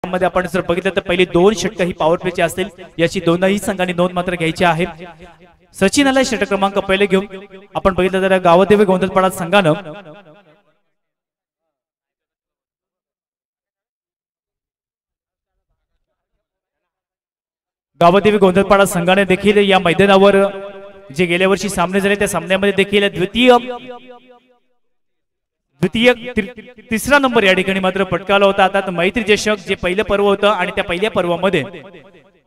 षटकामध्ये आपण जर बघितलं तर पहिली 2 षटक ही पॉवर प्लेची असतील, याची दोनही संघांनी नोंद मात्र घ्यायची आहे। सचिन आला षटक क्रमांक पहिले घेऊन। आपण बघितलं तर गावदेवी गोंधळपाडा संघानं गावदेवी गोंधळपाडा संघाने देखील या मैदानावर जे गेल्या वर्षी सामने झाले त्या सामन्यामध्ये देखील तिसरा नंबर या ठिकाणी मात्र पटकावला होता। आता मैत्री चषक जे पहिलं पर्व होतं आणि त्या पहिल्या पर्वामध्ये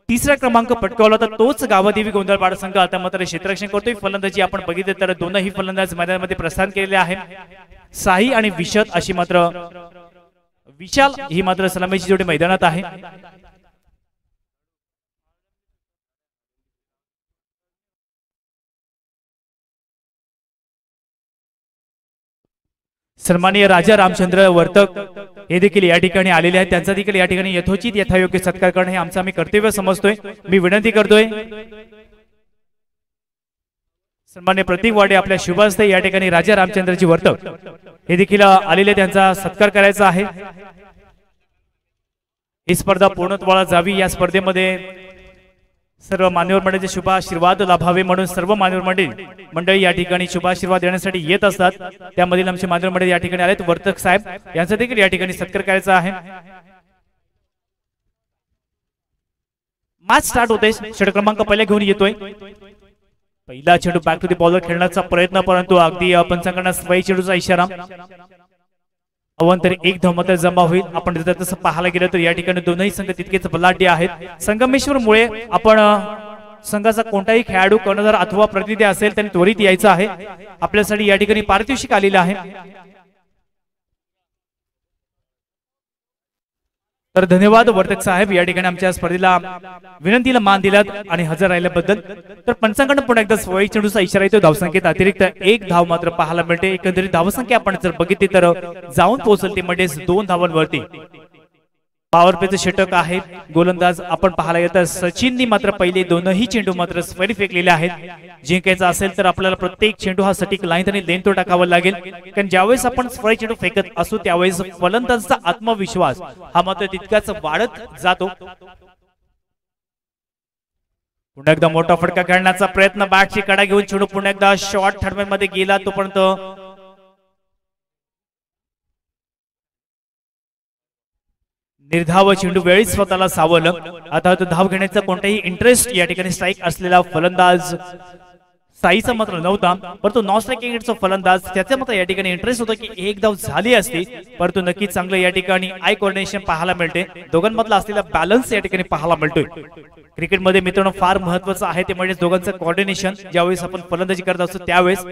तिसरा क्रमांक पटकावला होता तोच गावदेवी गोंधळपाडा संघ आता मात्र क्षेत्ररक्षण करतोय। फलंदाजी आपण बघितलं तर दोनही फलंदाज मैदानामध्ये प्रस्थान केलेले आहे। साई आणि विशाल अशी मात्र विशाल ही मात्र सलामीची जोडी मैदानात आहे। सन्माननीय राजा रामचंद्र वर्तक हे देखील या ठिकाणी आलेले आहेत। त्यांचा देखील या ठिकाणी यथोचित यथायोग्य सत्कार करणे हे आमचं आम्ही कर्तव्य समजतोय। मी विनंती करतोय सन्माननीय प्रतीक वाडे आपल्या शुभ हस्ते या ठिकाणी राजा रामचंद्रजी वर्तक हे देखील आलेले, त्यांचा सत्कार करायचा आहे। ही स्पर्धा पूर्णत्वाला जावी, या स्पर्धेमध्ये सर्व मान्यवर मंडळीचे शुभ आशीर्वाद लाभावे म्हणून सर्व मान्यवर मंडळी या ठिकाणी शुभ आशीर्वाद देण्यासाठी येत असतात। त्यामधील आमचे मान्यवर मंडळी या ठिकाणी आलेत। वर्तक साहेब यांचा देखील या ठिकाणी सत्कार करायचा आहे। मॅच स्टार्ट होते। षटक क्रमांक पहिले घेऊन येतोय। पहिला चेंडू बॅक टू द बॉलर खेळण्याचा प्रयत्न, परंतु अगदी पंचांकडून स्ट्राईक चेंडूचा इशारा। अवंतर एक धावमत जमा होईल। आपण तसं पाहायला गेलं तर या ठिकाणी दोनही संघ तितकेच बलाढ्य आहेत। संगमेश्वर मुळे आपण संघाचा कोणताही खेळाडू कर्णधार अथवा प्रतिनिधी असेल त्यांनी त्वरित यायचं आहे। आपल्यासाठी या ठिकाणी पारितोषिक आलेलं आहे। तर धन्यवाद वर्तक साहेब या ठिकाणी आमच्या स्पर्धेला विनंतीला मान दिलात आणि हजर राहिल्याबद्दल। तर पंचांकडून पुन्हा एकदा स्ट्राईक चेंडूचा इशारा येतो। धावसंख्येत अतिरिक्त एक धाव मात्र पाहायला मिळते। एकंदरीत धावसंख्या आपण जर बघितली तर जाऊन पोहोचलती म्हणजे 2 धावांवरती। पॉवर प्लेचं षटक आहे। गोलंदाज आपण पाहायला येतं सचिननी मात्र पहिले दोनही चेंडू मात्र स्क्वेअर फेकलेले आहेत। जिंकायचं असेल तर आपल्याला प्रत्येक चेंडू हा सटीक लाईन आणि लेन तो टाकावा लागेल, कारण ज्यावेळेस आपण स्क्वेअर चेंडू फेकत असू त्यावेळेस फलंदाजाचा आत्मविश्वास हा मात्र तितकाच वाढत जातो। पुन्हा एकदा मोठा फटका खेळण्याचा प्रयत्न, बॅटची कडा घेऊन चेंडू पुन्हा एकदा शॉर्ट थर्ड मध्ये गेला, तोपर्यंत निर्धाव चेंडू वेळीच स्वतःला सावरलं। आता तो धाव घेण्याचा कोणताही इंटरेस्ट या ठिकाणी स्ट्राईक असलेला फलंदाज साईचा मात्र नव्हता, परंतु नॉन स्ट्रायकिंगचा फलंदाज त्याचा मात्र या ठिकाणी इंटरेस्ट होता की एक धाव झाली असती, परंतु नक्कीच चांगलं या ठिकाणी आय कोऑर्डिनेशन पाहायला मिळते। दोघांमधला असलेला बॅलन्स या ठिकाणी पाहायला मिळतोय। क्रिकेटमध्ये मित्रांनो फार महत्त्वाचं आहे ते म्हणजे दोघांचं कोऑर्डिनेशन। ज्यावेळेस आपण फलंदाजी करत असतो त्यावेळेस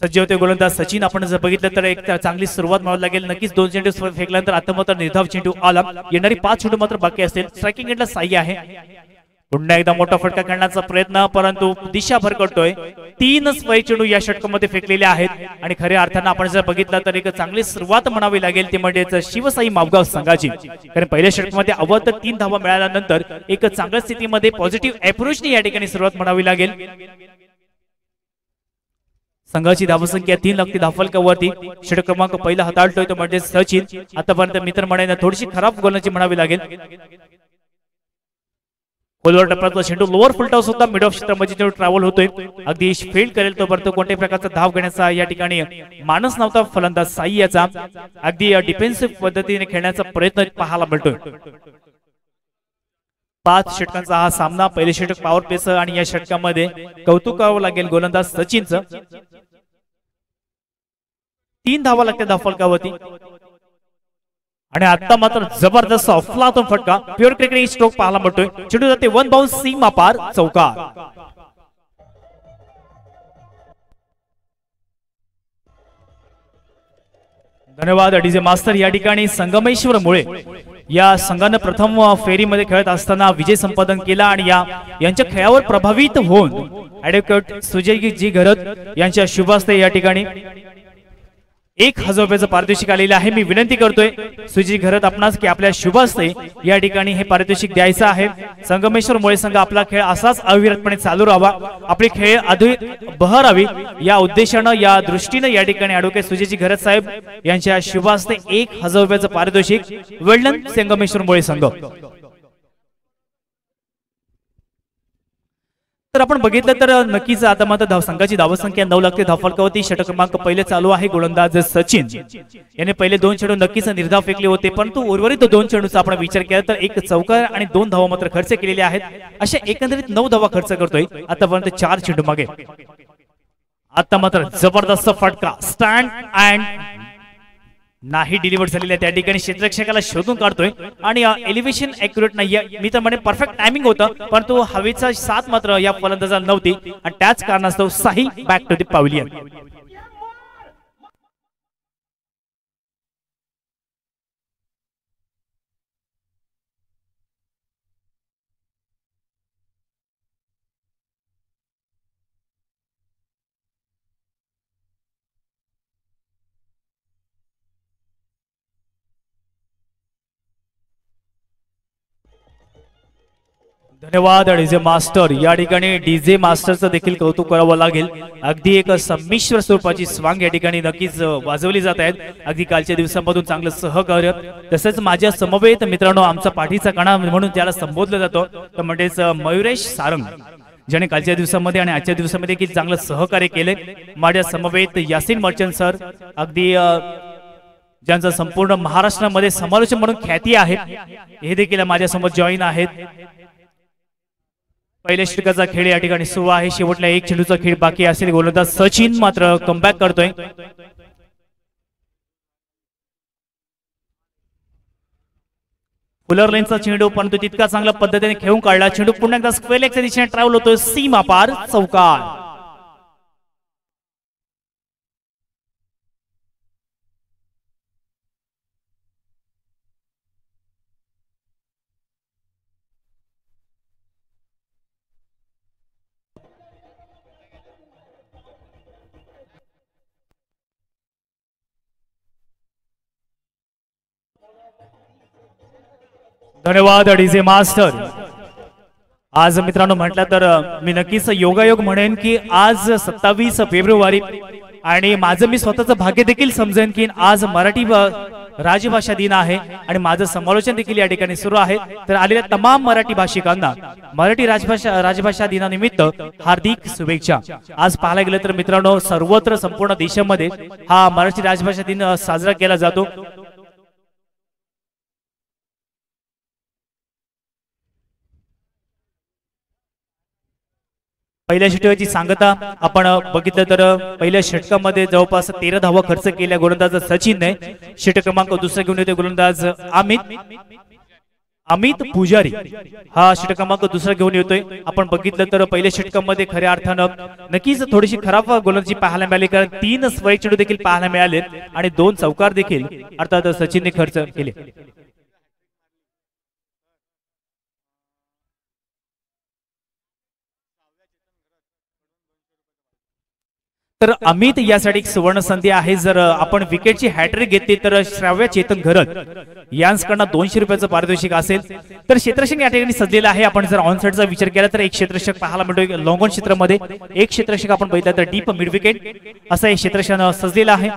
सज्ज होते गोलंदाज सचिन। आपण जर बघितलं तर एक चांगली सुरुवात म्हणावी लागेल। नक्कीच 2 चेंडू फेकल्यानंतर आता मात्र निर्धाव चेंडू आला। येणारी 5 चेंडू मात्र बाकी असतील। स्ट्रायकिंग एंडला साई आहे। पुन्हा एकदा मोठा फटका खेळण्याचा प्रयत्न, परंतु दिशा भरकटतोय। 3 स्ट्राईक चेंडू या षटकामध्ये फेकलेले आहेत आणि खऱ्या अर्थानं आपण जर बघितलं तर एक चांगली सुरुवात म्हणावी लागेल ती म्हणजेच शिवसाई मावगाव संघाची, कारण पहिल्या षटकामध्ये अवध 3 धावा मिळाल्यानंतर एक चांगल्या स्थितीमध्ये पॉझिटिव्ह अप्रोचने या ठिकाणी सुरुवात म्हणावी लागेल। संघाची धावसंख्या 3 लागते धावफलकावरती। षटक क्रमांक पहिला हाताळतोय तो म्हणजे सचिन। आतापर्यंत मित्र मंडळींना थोडीशी खराब गोलंदाजी म्हणावी लागेल। खोलवर टप्प्यातला चेंडू लोअर फुलटॉस होता, मिड ऑफ क्षेत्रामध्ये चेंडू ट्रॅव्हल होतोय। अगदी फेल करेल तोपर्यंत कोणत्याही प्रकारचा धाव घेण्याचा या ठिकाणी मानस नव्हता फलंदाज साई याचा। अगदी डिफेन्सिव्ह पद्धतीने खेळण्याचा प्रयत्न पाहायला मिळतोय। 5 षटकांचा हा सामना, पहिले षटक पॉवर प्लेचं आणि या षटकामध्ये कौतुक करावं लागेल गोलंदाज सचिनचं। 3 धावा लागतात धावफलकावरती आणि आता मात्र जबरदस्त अफलातून फटका, प्युअर क्रिकेट स्ट्रोक पाहायला मिळतोय। चेंडू जाते 1 बाउंस सीमा पार चौकार। धन्यवाद डीजे मास्टर। या ठिकाणी संगमेश्वर मुळे या संघाने प्रथम फेरीमध्ये खेळत असताना विजय संपादन केला आणि यांच्या खेळावर प्रभावित होऊन ॲडव्होकेट सुजय जी घरत यांच्या शुभ हस्ते या ठिकाणी 1,000 रुपयाचं पारितोषिक आलेलं आहे. मी विनंती करतोय सुजी घरत आपणास की आपल्या शुभ हस्ते या ठिकाणी हे पारितोषिक द्यायचं आहे. संगमेश्वर मुळे संघ आपला खेळ असाच अविरतपणे चालू राहावा, आपली खेळ अधिक बहरावी या उद्देशानं या दृष्टीने या ठिकाणी ॲडव्होकेट सुजीची घरत साहेब यांच्या शुभ हस्ते 1,000 रुपयाचं पारितोषिक वेल्डन संगमेश्वर मुळे संघ. तर आपण बघितलं तर नक्कीच आता मात्र संघाची धावसंख्या 9 लागते. धावफलकावरती षटक क्रमांक पहिले चालू आहे. गोलंदाज सचिन याने पहिले 2 चेंडू नक्कीच निर्धाव फेकले होते, परंतु उर्वरित 2 चेंडूचा आपण विचार केला तर एक चौकार आणि 2 धावा मात्र खर्च केलेले आहेत. अशा एकंदरीत 9 धावा खर्च करतोय आतापर्यंत 4 चेंडू मागे. आता मात्र जबरदस्त फटका स्टँड अँड नाही डिलिव्हर झालेल्या त्या ठिकाणी क्षेत्ररक्षकाला शोधून काढतोय आणि एलिव्हेशन ॲक्युरेट नाहीये. मी तर म्हणे परफेक्ट टायमिंग होतं, परंतु हवेचा साथ मात्र या फलंदाजाला नव्हती आणि त्याच कारणास्तव साहिल बॅक टू द पॅव्हिलियन. धन्यवाद डीजे मास्टर. या ठिकाणी डीजे मास्टरचं देखील कौतुक करावं लागेल. अगदी एक संमिश्र स्वरूपाची स्वांग या ठिकाणी नक्कीच वाजवली जात आहेत. अगदी कालच्या दिवसांमधून चांगलं सहकार्य. तसंच माझ्या समवेत मित्रांनो आमचा पाठीचा कणा म्हणून त्याला संबोधलं जातं तर म्हणजेच मयुरेश सारंग, ज्याने कालच्या दिवसामध्ये आणि आजच्या दिवसामध्ये देखील चांगलं सहकार्य केले. माझ्या समवेत यासिन मर्चंट सर, अगदी ज्यांचं संपूर्ण महाराष्ट्रामध्ये समालोचन म्हणून ख्याती आहे, हे देखील माझ्यासमोर जॉईन आहेत. पहिल्या षटकाचा खेळ या ठिकाणी सुरू आहे. शेवटला 1 चेंडूचा खेळ बाकी असेल. गोलंदाज सचिन मात्र कमबॅक करतोय. फुलर लेनचा चेंडू परंतु तितका चांगल्या पद्धतीने खेळून काढला. चेंडू पुन्हा एकदा स्क्वेअर लेगच्या दिशेने ट्रॅव्हल होतोय. सीमा पार चौकार. धन्यवाद डीजे मास्टर. आज मित्रांनो म्हटलं तर मी नक्कीच योगायोग म्हणेन की आज 27 फेब्रुवारी आणि माझं मी स्वतःचं भाग्य देखील समजेन की आज मराठी राजभाषा दिन आहे आणि माझं समालोचन देखील या ठिकाणी सुरू आहे. तर आलेल्या तमाम मराठी भाषिकांना मराठी राजभाषा दिनानिमित्त हार्दिक शुभेच्छा. आज पाहायला गेलं तर मित्रांनो सर्वत्र संपूर्ण देशामध्ये हा मराठी राजभाषा दिन साजरा केला जातो. पहिल्या षटकाची सांगता आपण बघितलं तर पहिल्या षटकामध्ये जवळपास 13 धावा खर्च केल्या गोलंदाज सचिनने. षटक क्रमांक दुसरा घेऊन येते गोलंदाज अमित पुजारी, हा षटक क्रमांक दुसरा घेऊन येतोय. आपण बघितलं तर पहिल्या षटकामध्ये खऱ्या अर्थानं नक्कीच थोडीशी खराब गोलंदाजी पाहायला मिळाली, कारण 3 स्ट्राईक चेंडू देखील पाहायला मिळाले आणि 2 चौकार देखील अर्थात सचिनने खर्च केले. तर अमित यासाठी एक सुवर्ण संधी आहे. जर आपण विकेटची हॅट्रिक घेतली तर श्राव्य चेतन घरत यांकडनं 200 रुपयाचं पारितोषिक असेल. तर क्षेत्ररक्षक या ठिकाणी सजलेला आहे. आपण जर ऑनसाइडचा विचार केला तर एक क्षेत्ररक्षक पाहायला मिळतो लॉंग ऑन क्षेत्रामध्ये, एक क्षेत्ररक्षक आपण बघितलं तर डीप मिड विकेट असं एक क्षेत्ररक्षण सजलेलं आहे.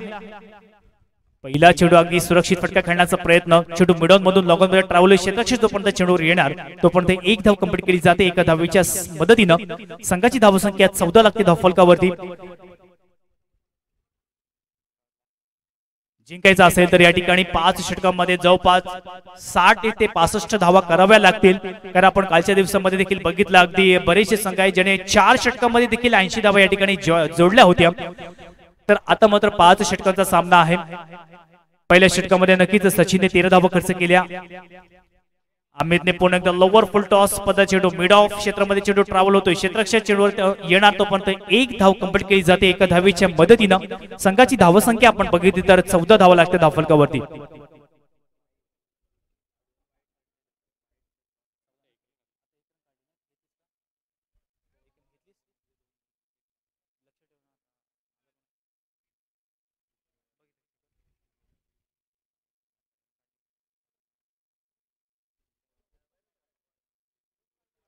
पहिला चेंडू अगदी सुरक्षित फटका खेळण्याचा प्रयत्न. चेंडू मिडॉन मधून लॉंग ऑन मध्ये ट्रॅव्हल क्षेत्ररक्षक जोपर्यंत चेंडूवर येणार तोपर्यंत 1 धाव कंप्लीट केली जाते. एका धावेच्या मदतीनं संघाची धावसंख्या 14 लागते धावफलकावरती. जिंकायचं असेल तर या ठिकाणी 5 षटकांमध्ये जवळपास 60 ते 65 धावा कराव्या लागतील. कारण आपण कालच्या दिवसामध्ये देखील बघितलं अगदी बरेचसे संघ आहेत ज्याने 4 षटकांमध्ये देखील 80 धावा या ठिकाणी जोडल्या होत्या. तर आता मात्र 5 षटकांचा सामना आहे. पहिल्या षटकामध्ये नक्कीच सचिनने 13 धावा खर्च केल्या. अमितने पुन्हा एकदा लोवर फुल टॉस पद्धत चेंडू मिड ऑफ क्षेत्रामध्ये चेंडू ट्रॅव्हल होतोय. क्षेत्ररक्षक चेंडूवर येणार तोपर्यंत 1 धाव कंप्लीट केली जाते. एका धावेच्या मदतीनं संघाची धावसंख्या आपण बघितली तर 14 धावा लागते धावफलकावरती.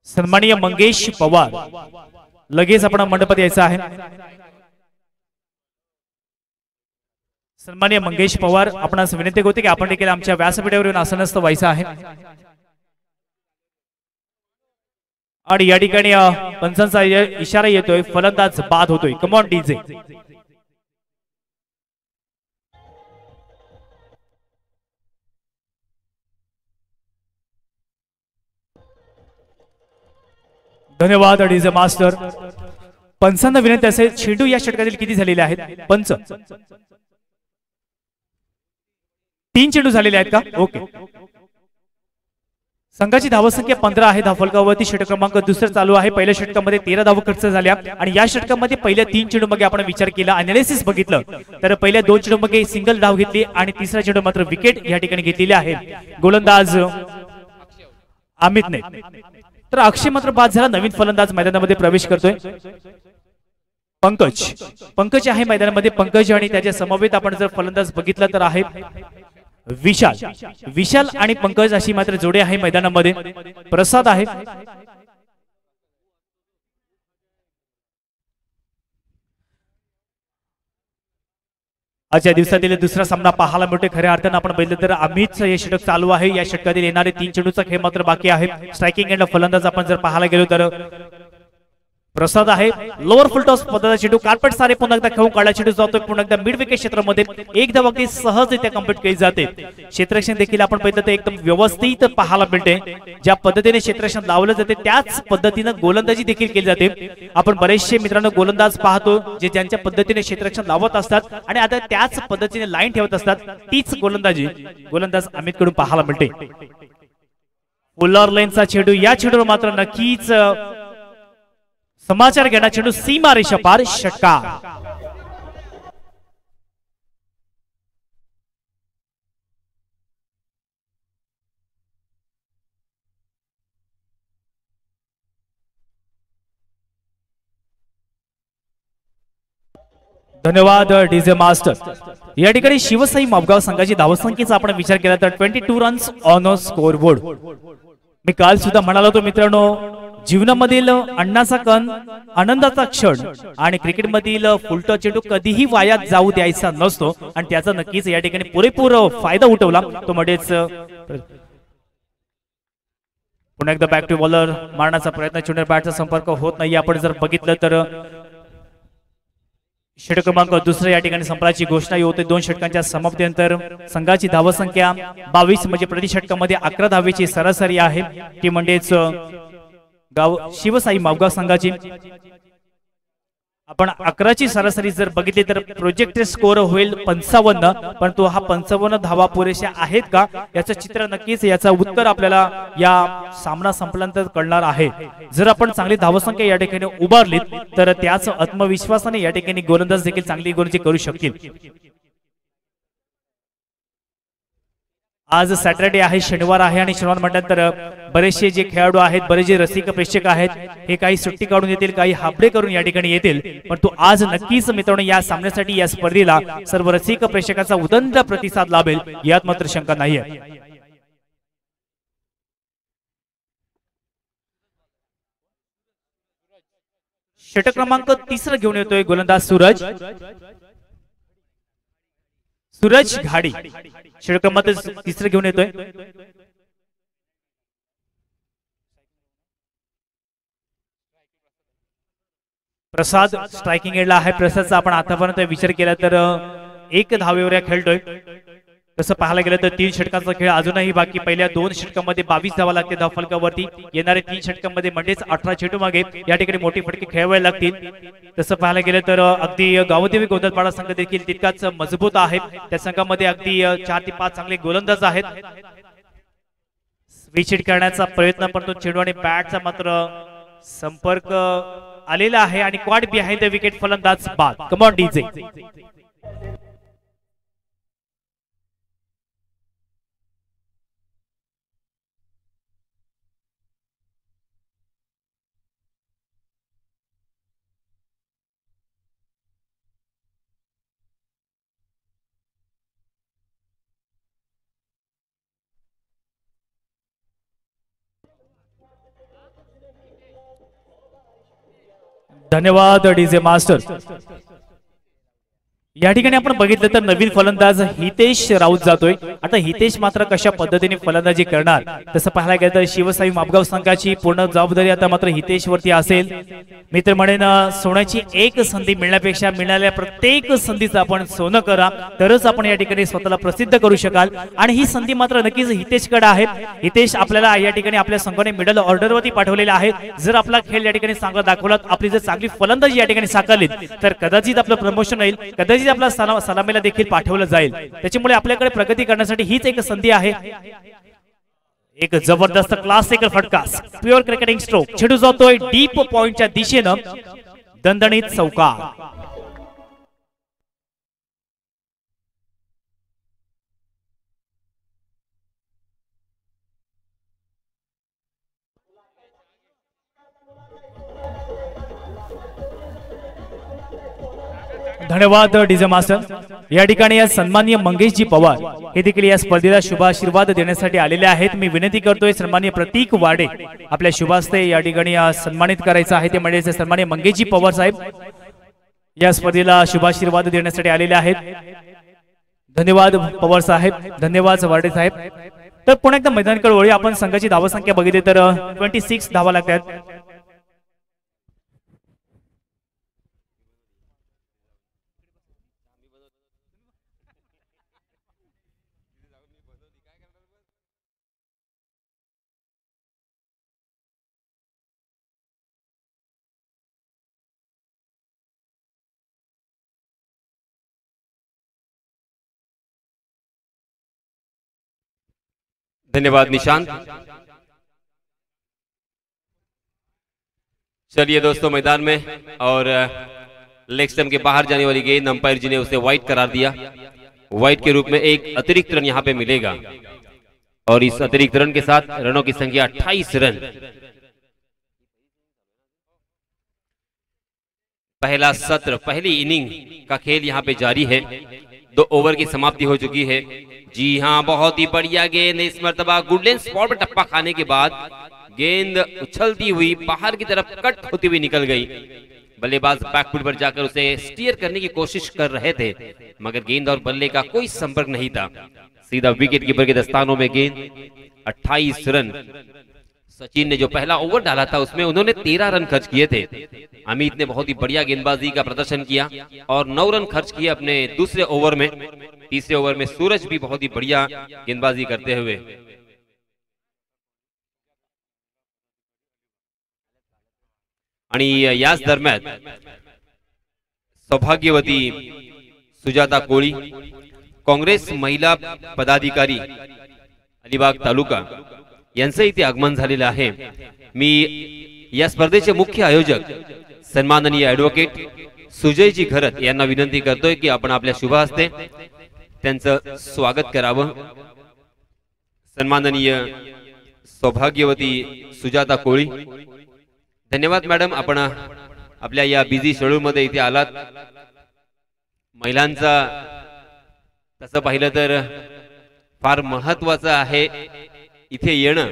सन्माननीय मंगेश पवार लगेच आपण मंडपात यायचं आहे. सन्माननीय मंगेश पवार आपणास विनंती होती की आपण देखील आमच्या व्यासपीठावर येऊन आसनस्थ व्हायचं आहे. आणि या ठिकाणी पंचांचा इशारा येतोय, फलंदाज बाद होतोय. Come on DJ. धन्यवाद डीजे मास्टर. पंचांना विनंती असेल, चेंडू या षटकातील किती झालेले आहेत? पंच 3 चेंडू झालेले आहेत का? ओके. संघाची धावसंख्या 15 आहे. धावफलकावरती षटक क्रमांक दुसरं चालू आहे. पहिल्या षटकामध्ये 13 धावा खर्च झाल्या आणि या षटकामध्ये पहिल्या 3 चेंडूमध्ये आपण विचार केला, अनालिसिस बघितलं तर पहिल्या 2 चेंडूमध्ये सिंगल धाव घेतली आणि तिसरा चेंडू मात्र विकेट या ठिकाणी घेतलेली आहे गोलंदाज अमितने. तर अक्षय मात्र बाद झाला. नवीन फलंदाज मैदानामध्ये प्रवेश करतोय. पंकज आहे मैदानामध्ये. पंकज आणि त्याच्या समवेत आपण जर फलंदाज बघितला तर आहे विशाल आणि पंकज अशी मात्र जोडी आहे मैदानामध्ये. प्रसाद आहे. आजच्या दिवसातील दुसरा सामना पाहायला मिळतोय. खऱ्या अर्थानं आपण बघितलं तर अमितचं हे षटक चालू आहे. या षटकातील येणारे 3 चेंडूचा खेळ मात्र बाकी आहे. स्ट्रायकिंग एंड फलंदाज आपण जर पाहायला गेलो तर प्रसाद आहे. लोअर फुल टॉस पद्धतीचा चेंडू कार्पेट सारे पुन्हा एकदा खेळून काढला. चेंडू जातोय पुन्हा एकदा मिड विकेट क्षेत्रामध्ये. एक धाव अगदी सहजरित्या कंप्लीट केली जाते. क्षेत्ररक्षण देखील आपण पाहिलं तर एकदम व्यवस्थित पाहायला मिळते. ज्या पद्धतीने क्षेत्ररक्षण लावलं जाते त्याच पद्धतीने गोलंदाजी देखील केली जाते. आपण बरेचसे मित्रांनो गोलंदाज पाहतो जे ज्यांच्या पद्धतीने क्षेत्ररक्षण लावत असतात आणि आता त्याच पद्धतीने लाईन ठेवत असतात. तीच गोलंदाजी गोलंदाज अमित कडून पाहायला मिळते. पोलर लेनचा चेंडू. या चेंडूवर मात्र नक्कीच समाचार घेणार चेंडू सीमा रेषा पार. षटकार. धन्यवाद डीजे मास्टर. या ठिकाणी शिवसाई मापगाव संघाची धावसंख्येचा आपण विचार केला तर 22 runs on a score board. मी काल सुद्धा म्हणालो होतो मित्रांनो, जीवनामधील अण्णाचा कण, आनंदाचा क्षण आणि क्रिकेटमधील फुलटॉस चेंडू कधीही वाया जाऊ द्यायचा नसतो आणि त्याचा नक्कीच या ठिकाणी पुरेपूर फायदा उठवला तो. मध्येच पुन्हा एकदा बॅक टू बॉलर मारण्याचा प्रयत्न. चेंडू बॅटचा संपर्क होत नाही. आपण जर बघितलं तर षटक क्रमांक दुसऱ्या या ठिकाणी संपल्याची घोषणा होते. 2 षटकांच्या समाप्तीनंतर संघाची धावसंख्या 22 म्हणजे प्रति षटकामध्ये 11 धावेची सरासरी आहे. ती म्हणजेच गाव शिवसाई मावगाव संघाची आपण 11ची सरासरी जर बघितली तर प्रोजेक्टेड स्कोर होईल 55. परंतु हा 55 धावा पुरेशा आहेत का याचं चित्र नक्कीच याचं उत्तर आपल्याला या सामना संपल्यानंतर कळणार आहे. जर आपण चांगली धावसंख्या या ठिकाणी उभारलीत तर त्याच आत्मविश्वासाने या ठिकाणी गोलंदाज देखील चांगली गोलंदाजी करू शकतील. आज सॅटरडे आहे, शनिवार आहे आणि शनिवार म्हटल्यानंतर बरेचसे जे खेळाडू आहेत, बरेच जे रसिक प्रेक्षक आहेत हे काही सुट्टी काढून येतील, काही हाफडे करून या ठिकाणी येतील. परंतु आज नक्कीच मित्रांनो या सामन्यासाठी या स्पर्धेला सर्व रसिक प्रेक्षकांचा उदंड प्रतिसाद लाभेल यात मात्र शंका नाहीये. षटक क्रमांक 3 घेऊन येतोय गोलंदाज सूरज घाडी. षटक क्रमांक 3 घेऊन येतोय. प्रसाद स्ट्रायकिंग एंडला आहे. प्रसादचा आपण आतापर्यंत विचार केला तर 1 धावेवर खेळतोय. तसं पाहायला गेलं तर 3 षटकांचा खेळ अजूनही बाकी. पहिल्या 2 षटकांमध्ये 22 धावा लागते धाव फलकावरती. येणारे 3 षटकांमध्ये म्हणजेच 18 चेंडू मागे या ठिकाणी मोठी फटके खेळवायला लागतील. तसं पाहायला गेलं तर अगदी गावदेवी गोंधळपाडा संघ देखील तितकाच मजबूत आहे. त्या संघामध्ये अगदी 4 ते 5 चांगले गोलंदाज आहेत. स्विच करण्याचा प्रयत्न परंतु चेंडू आणि बॅटचा मात्र संपर्क आलेला आहे आणि क्वाड बिहाइंड द विकेट फलंदाज बाद. Come on DJ. धन्यवाद डीजे मास्टर। या ठिकाणी आपण बघितलं तर नवीन फलंदाज हितेश राऊत जातोय। आता हितेश मात्र कशा पद्धतीने फलंदाजी करणार तसं पाहायला गेलं तर शिवसाई मापगाव संघाची पूर्ण जबाबदारी आता मात्र हितेश वरती असेल। मी तर म्हणेन सोन्याची एक संधी मिळण्यापेक्षा मिळालेल्या प्रत्येक संधीचं आपण सोनं करा, तरच आपण या ठिकाणी स्वतःला प्रसिद्ध करू शकाल। आणि ही संधी मात्र नक्कीच हितेशकडे आहे। हितेश आपल्याला या ठिकाणी आपल्या संघाने मिडल ऑर्डर वरती पाठवलेला आहे। जर आपला खेळ या ठिकाणी चांगला दाखवला, आपली जर चांगली फलंदाजी या ठिकाणी साकारली तर कदाचित आपलं प्रमोशन होईल, कदाचित आपला सलामीला देखील पाठवलं जाईल। त्याच्यामुळे आपल्याकडे प्रगती करण्यासाठी हीच एक संधी आहे। एक जबरदस्त क्लासिकल फटका, प्युअर क्रिकेटिंग स्ट्रोक, चेंडू जातोय डीप पॉइंटच्या दिशेनं, दणदणीत चौकार। धन्यवाद डीजे मास्टर। या ठिकाणी या सन्माननीय मंगेशजी पवार हे देखील या स्पर्धेला शुभाशीर्वाद देण्यासाठी आलेले आहेत। मी विनंती करतोय सन्माननीय प्रतीक वाडे आपल्या शुभास्ते या ठिकाणी सन्मानित करायचं आहे। ते म्हणजे सन्माननीय मंगेशजी पवार साहेब या स्पर्धेला शुभाशीर्वाद देण्यासाठी आलेले आहेत। धन्यवाद पवार साहेब, धन्यवाद वाडे साहेब। तर पुन्हा एकदा मैदानाकडे वळूया। आपण संघाची धावसंख्या बघितली तर 26 धावा लागतात। धन्यवाद निशांत। चलिए दोस्तों मैदान में, और लेग स्टंप के बाहर जाने वाली गेंद अंपायर जी ने उसे वाइड करार दिया। वाइड के रूप में एक अतिरिक्त रन यहां पे मिलेगा, और इस अतिरिक्त रन के साथ रनों की संख्या 28 रन। पहला सत्र, पहली इनिंग का खेल यहां पे जारी है। 2 ओवर की समाप्ति हो चुकी है। जी हां, बहुत ही बढ़िया गेंद। इस मर्तबा गुडलैंड स्पॉट पर टप्पा खाने के बाद गेंद उछलती हुई बाहर की तरफ कट होती हुई निकल गई। बल्लेबाज बैकफुट पर जाकर उसे स्टीयर करने की कोशिश कर रहे थे, मगर गेंद और बल्ले का कोई संपर्क नहीं था। सीधा विकेट कीपर के दस्तानों में गेंद। 28 रन। सचिन ने जो पहला ओवर डाला था उसमें उन्होंने 13 रन खर्च किए थे। अमित ने बहुत ही बढ़िया गेंदबाजी का प्रदर्शन किया और 9 रन खर्च किए अपने दूसरे ओवर में। तीसरे ओवर में सूरज भी बहुत ही बढ़िया गेंदबाजी करते हुए। आणि याच दरम्यान सौभाग्यवती सुजाता कोळी, काँग्रेस महिला पदाधिकारी अलिबाग तालुका यांचं इथे आगमन झालेलं आहे। मी या स्पर्धेचे मुख्य आयोजक सन्माननीय ॲडव्होकेट सुजयजी घरत यांना विनंती करतोय की आपण आपल्या शुभ हस्ते त्यांचं स्वागत करावं। सन्माननीय सौभाग्यवती सुजाता कोळी, धन्यवाद मॅडम, आपण आपल्या या बिझी शेड्यूल मध्ये इथे आलात। महिलांचा तसं पाहिलं तर फार महत्त्वाचं आहे इथे येणं,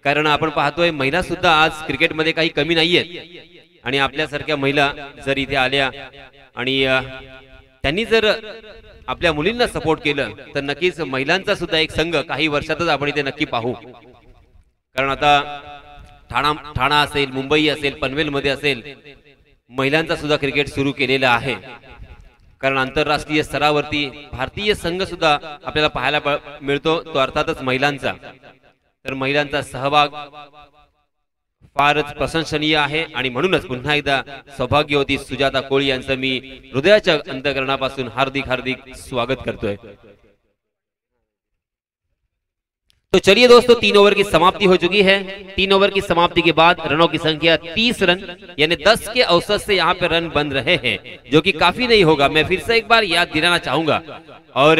कारण आपण पाहतोय महिला सुद्धा आज क्रिकेटमध्ये काही कमी नाहीयेत। आणि आपल्यासारख्या महिला जर इथे आल्या आणि त्यांनी जर आपल्या मुलींना सपोर्ट केलं तर नक्कीच महिलांचा सुद्धा एक संघ काही वर्षातच आपण इथे नक्की पाहू। कारण आता ठाणा असेल, मुंबई असेल, पनवेल मध्ये असेल, महिलांचा सुद्धा क्रिकेट सुरू केलेला आहे। कारण आंतरराष्ट्रीय स्तरावरती भारतीय संघ सुद्धा आपल्याला पाहायला मिळतो, तो अर्थातच महिलांचा। तर महिलांचा सहभाग फारच प्रशंसनीय आहे आणि म्हणूनच पुन्हा एकदा सौभाग्यवती सुजाता कोळी यांचं मी हृदयाच्या अंतःकरणापासून हार्दिक हार्दिक स्वागत करतोय। तो चलिए दोस्तों, 3 ओवर की समाप्ति हो चुकी है। 3 ओवर की समाप्ति के बाद रनों की संख्या 30 रन, यानी 10 के औसत से यहाँ पे रन बन रहे हैं, जो कि काफी नहीं होगा। मैं फिर से एक बार याद दिलाना चाहूंगा, और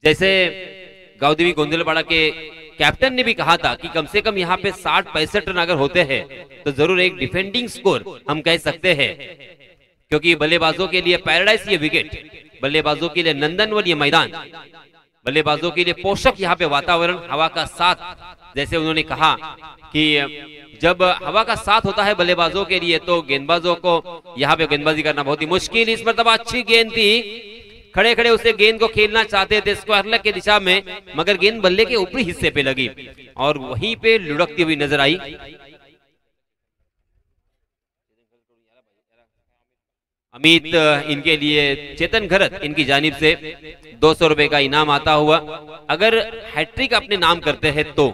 जैसे गावदेवी गोंदलपाड़ा के कैप्टन ने भी कहा था कि कम से कम यहाँ पे 60-65 रन अगर होते हैं तो जरूर एक डिफेंडिंग स्कोर हम कह सकते हैं, क्योंकि बल्लेबाजों के लिए पैराडाइज ये विकेट, बल्लेबाजों के लिए नंदनवन ये मैदान, बल्लेबाजों के लिए पोषक यहाँ पे वातावरण, हवा का साथ। जैसे उन्होंने कहा कि जब हवा का साथ होता है बल्लेबाजों के लिए तो गेंदबाजों को यहाँ पे गेंदबाजी करना बहुत ही मुश्किल। इस मरतबा अच्छी गेंद थी, खड़े खड़े उसे गेंद को खेलना चाहते थे स्क्वायर लेग की दिशा में, मगर गेंद बल्ले के ऊपरी हिस्से पे लगी और वहीं पे लुढ़कती हुई नजर आई। अमित इनके लिए चेतन घरत इनकी जानिब से 200 रुपए का इनाम आता हुआ। अगर हैट्रिक अपने नाम करते हैं तो,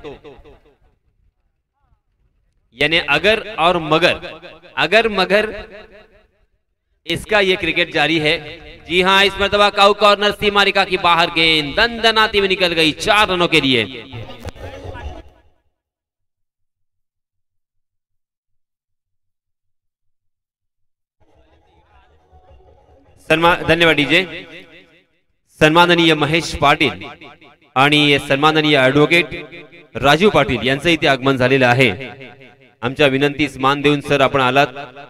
यानी अगर और मगर, अगर मगर इसका ये क्रिकेट जारी है। जी हाँ, इस मरतबा काउ कॉर्नर सीमारिका की बाहर गेंद दंदनाती हुई निकल गई 4 रनों के लिए। धन्यवाद डीजे। सन्माननीय महेश पाटील आणि सन्माननीय ॲडव्होकेट राजू पाटील यांचं इथे आगमन झालेलं आहे। आमच्या विनंतीस मान देऊन सर आपण आलात,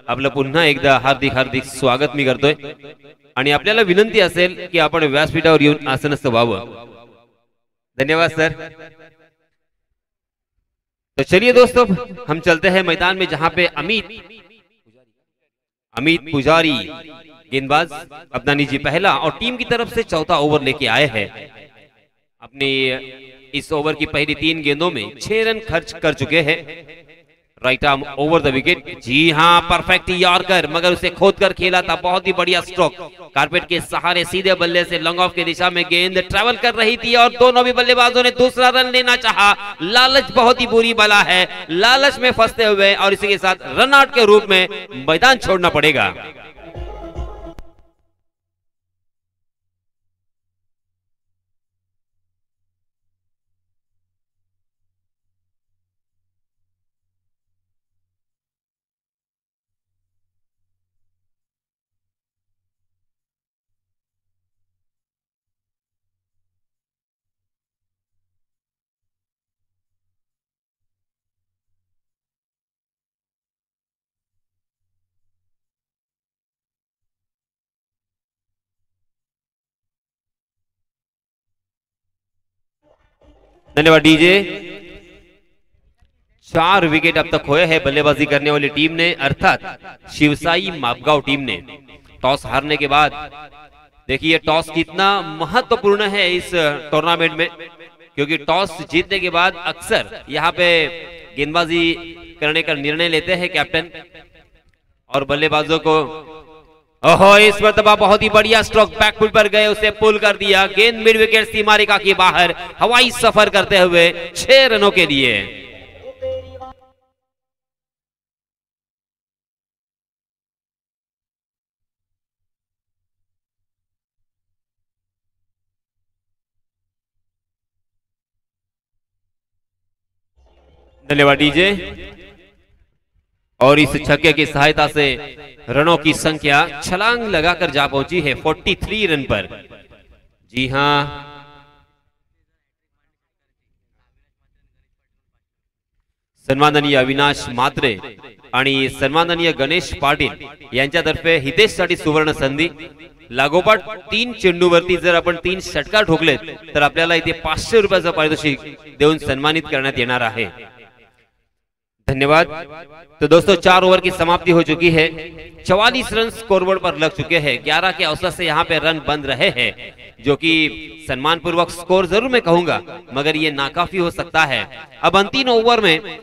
आपलं पुन्हा एकदा हार्दिक हार्दिक स्वागत मी करतोय आणि आपल्याला विनंती असेल की आपण व्यासपीठावर येऊन आसनस्थ व्हावं। धन्यवाद सर। तो चलिए दोस्तों, हम चलते हैं मैदान में जहां पे अमित पुजारी गेंदबाज अपना निजी पहला और टीम की तरफ से चौथा ओवर लेके आए हैं। अपने इस ओवर की पहली 3 गेंदों में 6 रन खर्च कर चुके हैं। Right arm over the wicket, जी हाँ परफेक्ट यॉर्कर, मगर उसे खोदकर खेला था, बहुत ही बढ़िया स्ट्रोक। कारपेट के सहारे सीधे बल्ले से लॉन्ग ऑफ की दिशा में गेंद ट्रेवल कर रही थी और दोनों भी बल्लेबाजों ने दूसरा रन लेना चाहा। लालच बहुत ही बुरी बला है, लालच में फंसते हुए और इसी के साथ रन आउट के रूप में मैदान छोड़ना पड़ेगा। धन्यवाद डीजे। 4 विकेट अब तक खोए हैं बल्लेबाजी करने वाली टीम ने, अर्थात शिवसाई मापगांव टीम ने। टॉस हारने के बाद देखिए टॉस कितना महत्वपूर्ण है इस टूर्नामेंट में, क्योंकि टॉस जीतने के बाद अक्सर यहाँ पे गेंदबाजी करने का निर्णय लेते हैं कैप्टन और बल्लेबाजों को। ओहो, इस मरतबा बहुत ही बढ़िया स्ट्रोक, बैकफुट पर गए, उसे पुल कर दिया। गेंद मिड विकेट सीमारिका की बाहर हवाई सफर करते हुए 6 रनों के लिए। धन्यवाद डीजे। और इस छक्के की सहायता से रनों की संख्या छलांग लगाकर जा पहुंची है 43 रन पर। जी हां, सन्माननीय अविनाश मात्रे आणि सन्माननीय गणेश पाटील यांच्यातर्फे हितेशसाठी सुवर्ण संधी। लागोपाठ 3 चेंडूवरती जर आपण 3 षटकार ठोकलेत तर आपल्याला इथे 500 रुपयाचं पारितोषिक देऊन सन्मानित करण्यात येणार आहे। धन्यवाद। तो दोस्तों 4 ओवर की समाप्ति हो चुकी है, 44 रन स्कोरबोर्ड पर लग चुके हैं। 11 के औसत से यहाँ पे रन बन रहे हैं, जो कि सम्मानपूर्वक स्कोर जरूर मैं कहूंगा, मगर ये नाकाफी हो सकता है। अब अंतिम ओवर में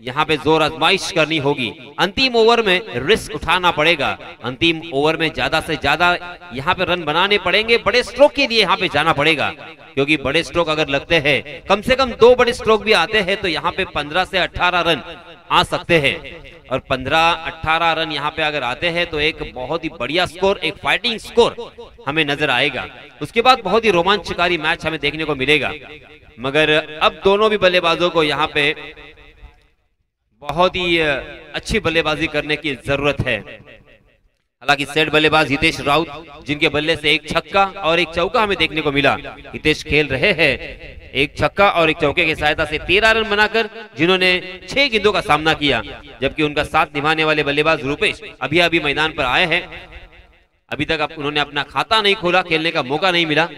यहाँ पे जोर आजमाइश करनी होगी, अंतिम ओवर में रिस्क उठाना पड़ेगा, अंतिम ओवर में ज्यादा से ज्यादा यहाँ पे रन बनाने पड़ेंगे। बड़े स्ट्रोक के लिए यहाँ पे जाना पड़ेगा, क्योंकि बड़े स्ट्रोक अगर लगते हैं, कम से कम 2 बड़े स्ट्रोक भी आते हैं तो यहाँ पे 15 से 18 रन आ सकते हैं। और 15-18 रन यहाँ पे अगर आते हैं तो एक बहुत ही बढ़िया स्कोर, एक फाइटिंग स्कोर हमें नजर आएगा। उसके बाद बहुत ही रोमांचकारी मैच हमें देखने को मिलेगा। मगर अब दोनों भी बल्लेबाजों को यहाँ पे बहुत ही अच्छी बल्लेबाजी करने की जरूरत है। हालांकि सेट बल्लेबाज हितेश राउत, जिनके बल्ले से एक छक्का और एक चौका हमें देखने को मिला। हितेश खेल रहे हैं एक छक्का और एक चौके की सहायता से 13 रन बनाकर, जिन्होंने 6 गेंदों का सामना किया, जबकि उनका साथ निभाने वाले बल्लेबाज रूपेश अभी अभी मैदान पर आए हैं। अभी तक उन्होंने अपना खाता नहीं खोला, खेलने का मौका नहीं मिला।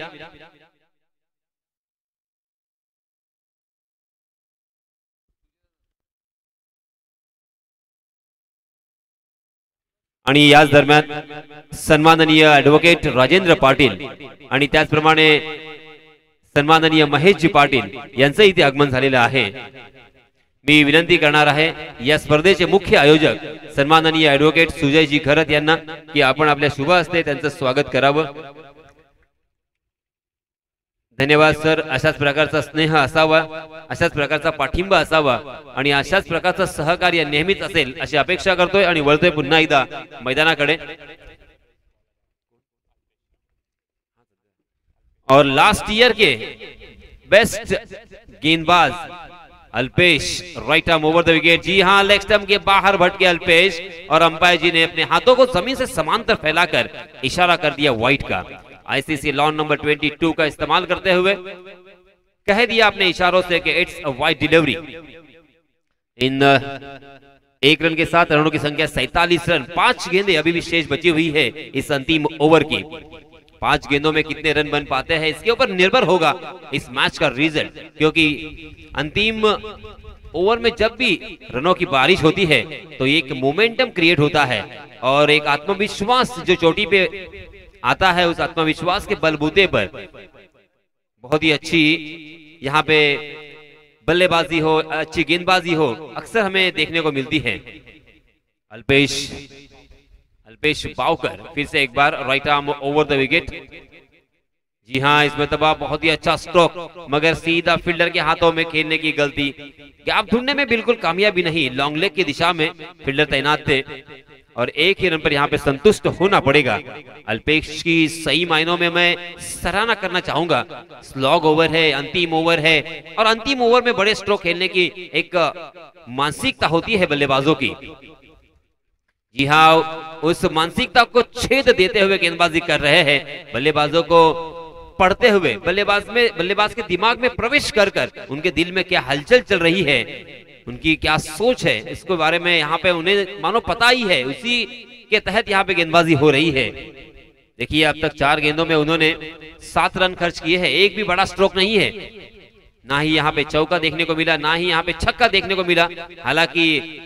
आणि याच दरम्यान सन्माननीय ॲडव्होकेट राजेंद्र पाटील आणि त्याचप्रमाणे सन्माननीय महेशजी पाटील यांचं इथे आगमन झालेलं आहे। मी विनंती करणार आहे या स्पर्धेचे मुख्य आयोजक सन्माननीय ॲडव्होकेट सुजयजी खरत यांना की आपण आपल्या शुभ हस्ते त्यांचं स्वागत करावं। धन्यवाद सर। अशाच प्रकारचा स्नेह असावा, अशाच प्रकारचा पाठिंबा असावा आणि अशाच प्रकारचं सहकार्य नेहमीच असेल अशी अपेक्षा करतोय आणि वळतोय पुन्हा एकदा मैदानाकडे। और लास्ट ईयर के बेस्ट गेंदबाज Alpesh, right arm over the wicket. जी हाँ, लेग स्टंप के बाहर भटके अल्पेश और अंपायर जी ने अपने हाथों को जमीन से समांतर फैलाकर इशारा कर दिया वाइट का। आईसीसी लॉ नंबर 22 का इस्तेमाल करते हुए कह दिया अपने इशारों से कि इट्स अ वाइड डिलीवरी। इन एक रन के साथ रनों की संख्या 47 रन। 5 गेंदें अभी भी शेष बची हुई है इस अंतिम ओवर की। 5 गेंदों में कितने रन बन पाते हैं इसके ऊपर निर्भर होगा इस मैच का रिजल्ट, क्योंकि अंतिम ओवर में जब भी रनों की बारिश होती है तो एक मोमेंटम क्रिएट होता है और एक आत्मविश्वास जो चोटी पे आता है, उस आत्मविश्वास के बलबूते पर बहुत ही अच्छी यहाँ पे बल्लेबाजी हो, अच्छी गेंदबाजी हो, अक्सर हमें देखने को मिलती है। अल्पेश बावकर फिर से एक बार right arm over the wicket. जी हाँ, इसमें तबाह बहुत ही अच्छा स्ट्रोक, मगर सीधा फील्डर के हाथों में खेलने की गलती। गैप ढूंढने में बिल्कुल कामयाबी नहीं, लॉन्ग लेग की दिशा में फील्डर तैनात थे और एक ही रन पर यहाँ पे संतुष्ट होना पड़ेगा। अल्पेश की सही मायनों में मैं सराहना करना चाहूंगा। स्लॉग ओवर है, अंतिम ओवर है और अंतिम ओवर में बड़े स्ट्रोक खेलने की एक मानसिकता होती है बल्लेबाजों की। जी हाँ, उस मानसिकता को छेद देते हुए गेंदबाजी कर रहे हैं, बल्लेबाजों को पढ़ते हुए, बल्लेबाज के दिमाग में प्रवेश कर उनके दिल में क्या हलचल चल रही है, उनकी क्या सोच है, इसके बारे में यहाँ पे उन्हें मानो पता ही है। उसी के तहत यहाँ पे गेंदबाजी हो रही है। देखिए, अब तक 4 गेंदों में उन्होंने 7 रन खर्च किए हैं। एक भी बड़ा स्ट्रोक नहीं है, ना ही यहाँ पे चौका देखने को मिला, ना ही यहाँ पे छक्का देखने को मिला। हालांकि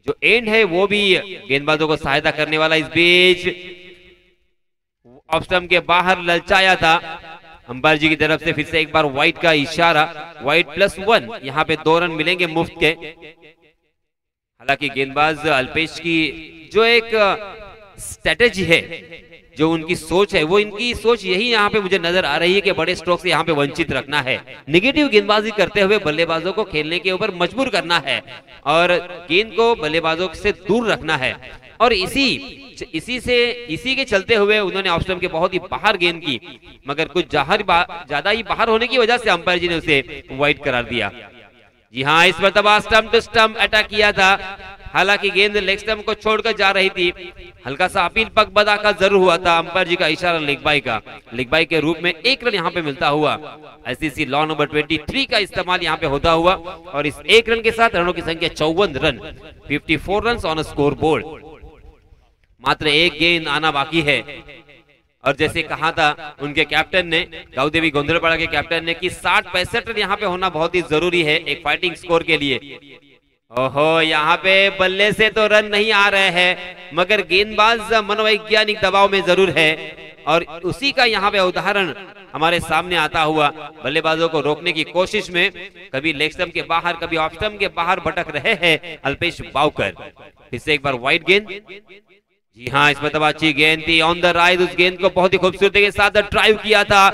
जो एंड है वो भी गेंदबाजों को सहायता करने वाला। इस बीच ऑफ स्टंप के बाहर ललचाया था अंपायर जी की तरफ से। फिर से एक बार वाइट का इशारा, वाइट +1, यहाँ पे 2 रन मिलेंगे मुफ्त के। हालांकि गेंदबाज अल्पेश की जो एक स्ट्रेटेजी है, जो उनकी सोच है, वो इनकी सोच यही यहाँ पे मुझे नजर आ रही है कि बड़े स्ट्रोक से यहाँ पे वंचित रखना है, निगेटिव गेंदबाजी करते हुए बल्लेबाजों को खेलने के ऊपर मजबूर करना है और गेंद को बल्लेबाजों से दूर रखना है। और इसी के चलते हुए उन्होंने ऑफ स्टंप के बहुत ही बाहर गेंद की, मगर कुछ ज्यादा ही बाहर होने की वजह से अंपायर जी ने उसे वाइड करार दिया। जी हाँ, इस मरतबा स्टंप टू स्टंप अटैक किया था। हालांकि गेंद लेग स्टंप को छोड़कर जा रही थी, हल्का सा अपील पग बदा का जरूर हुआ था। अंपायर जी का इशारा लेग बाई के रूप में 1 रन यहाँ पे मिलता हुआ। आईसीसी लॉ नंबर 23 का इस्तेमाल यहाँ पे होता हुआ और इस 1 रन के साथ रनों की संख्या 54 run, 54 run on score board. मात्र 1 गेंद आना बाकी है और जैसे कहा था उनके कैप्टन ने, गाउदेवी गोंधलपाड़ा के कैप्टन ने, कि 60-65 रन यहाँ पे होना बहुत ही जरूरी है एक फाइटिंग स्कोर के लिए। ओहो, यहाँ पे बल्ले से तो रन नहीं आ रहे हैं, मगर गेंदबाज मनोवैज्ञानिक दबाव में जरूर है और उसी का यहाँ पे उदाहरण हमारे सामने आता हुआ। बल्लेबाजों को रोकने की कोशिश में कभी लेग स्टंप के बाहर, कभी ऑफ स्टंप के बाहर भटक रहे हैं अल्पेश बावकर। फिर से एक बार वाइड गेंद। जी हाँ, इसमें तब अच्छी गेंद थी ऑन द राइज। उस गेंद को बहुत ही खूबसूरती के साथ ड्राइव किया था,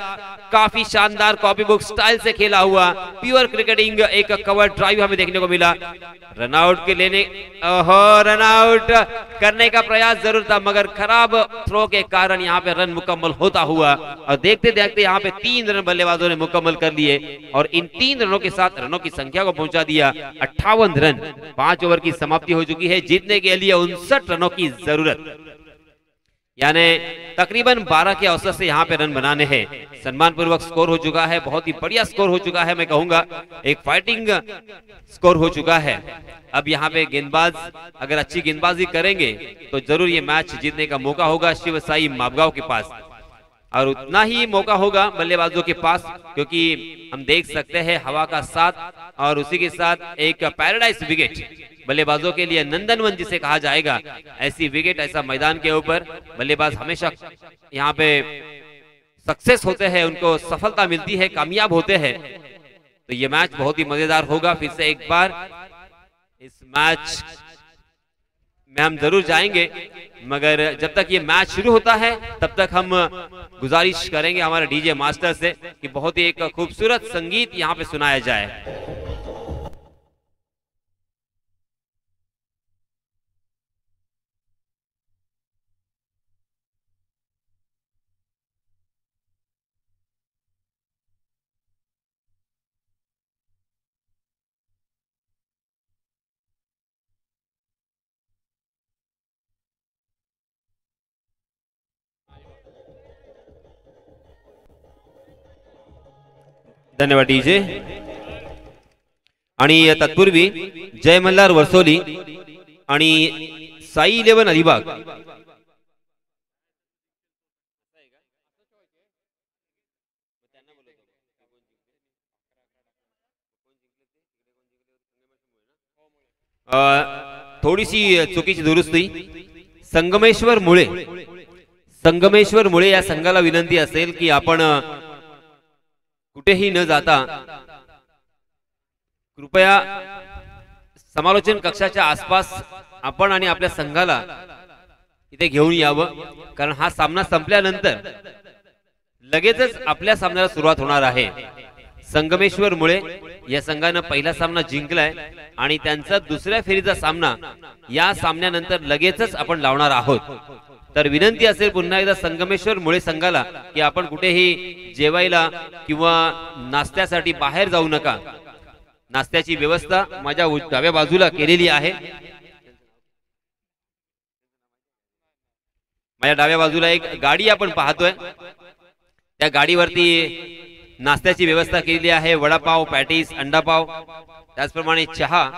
काफी शानदार कॉपी बुक स्टाइल से खेला हुआ प्योर क्रिकेटिंग एक कवर ड्राइव हमें देखने को मिला। रनआउट के लेने, रनआउट करने का प्रयास जरूर था, मगर खराब थ्रो के कारण यहाँ पे रन मुकम्मल होता हुआ और देखते देखते यहाँ पे 3 रन बल्लेबाजों ने मुकम्मल कर लिए और इन 3 रनों के साथ रनों की संख्या को पहुंचा दिया 58 रन। 5 ओवर की समाप्ति हो चुकी है, जीतने के लिए 59 रनों की जरूरत, यानी तकरीबन 12 के औसत से यहाँ पे रन बनाने हैं। सम्मान पूर्वक स्कोर हो चुका है, बहुत ही बढ़िया स्कोर हो चुका है, मैं कहूंगा एक फाइटिंग स्कोर हो चुका है। अब यहाँ पे गेंदबाज अगर अच्छी गेंदबाजी करेंगे तो जरूर ये मैच जीतने का मौका होगा शिव साई माबगांव के पास। और उतना ही मौका होगा बल्लेबाजों के पास, क्योंकि हम देख सकते हैं हवा का साथ और उसी के साथ एक पैराडाइज विकेट बल्लेबाजों के लिए, नंदनवन जिसे कहा जाएगा, ऐसी विकेट, ऐसा मैदान के ऊपर बल्लेबाज हमेशा यहाँ पे सक्सेस होते हैं, उनको सफलता मिलती है, कामयाब होते हैं। तो ये मैच बहुत ही मजेदार होगा। फिर से एक बार इस मैच में हम जरूर जाएंगे, मगर जब तक ये मैच शुरू होता है तब तक हम गुजारिश करेंगे हमारे डीजे मास्टर से कि बहुत ही एक खूबसूरत संगीत यहाँ पे सुनाया जाए। धन्यवाद डीजे। आणि तत्पूर्वी जय मल्हार वर्सोली आणि साई 11 अलिबाग थोडीशी चुकीची दुरुस्ती, संगमेश्वर मुळे या संघाला विनंती असेल की आपण कुठेही न जाता कृपया समालोचन कक्षाच्या आसपास आपण आणि आपल्या संघाला इथे घेऊन यावं, कारण हा सामना संपल्यानंतर लगेचच आपल्या सामन्याला सुरुवात होणार आहे। संगमेश्वर मुळे या संघाने पहिला सामना जिंकलाय आणि त्यांचा दुसऱ्या फेरीचा सामना या सामन्यानंतर लगेचच आपण लावणार आहोत। तर विनंती असेल पुन्हा एकदा संगमेश्वर मुळे संघाला की आपण कुठेही जेवायला किंवा नाश्त्यासाठी बाहेर जाऊ नका। नाश्त्याची व्यवस्था माझ्या डाव्या बाजूला केलेली आहे। माझ्या डाव्या बाजूला एक गाडी आपण पाहतोय, त्या गाडीवरती नाश्त्याची व्यवस्था केलेली आहे। वडापाव, पॅटीस, अंडापाव, त्याचप्रमाणे चहा